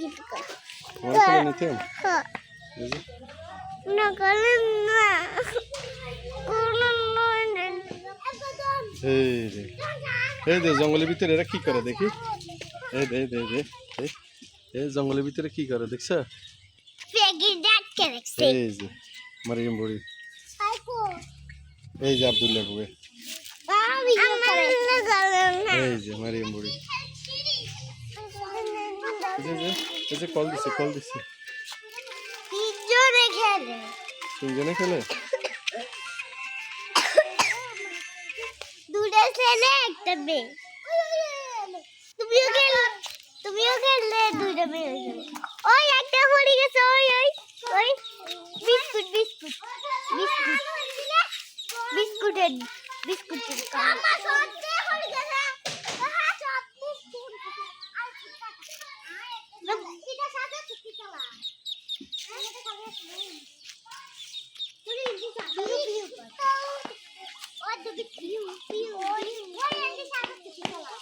তোমার করে নিতাম না করেন না এই দে জঙ্গলের ভিতরে এরা কি করে দেখি এই দে দে দে এই জঙ্গলের ভিতরে কি করে দেখছ এই যে মারিয়াম বুড়ি এই যে আব্দুল্লাহ বুড়ি এই যে মারিয়াম বুড়ি এই যে কল দিছে তিনজনে খেলে দুটো ছেলে একটা মেয়ে তুমিও খেললে দুটো মেয়ে ওই একটা পড়ে গেছে ওই ওই ওই বিস্কুট বিস্কুট বিস্কুট বিস্কুটের বিস্কুটের আমার সত্যি পড়ে গেছে হ্যাঁ সব বিস্কুট আর এটা সাথে চুক্তি চালা এটা সাথে তুই দিছা পিউ পিউ ওই তো পিউ পিউ ওই এটা সাথে চুক্তি চালা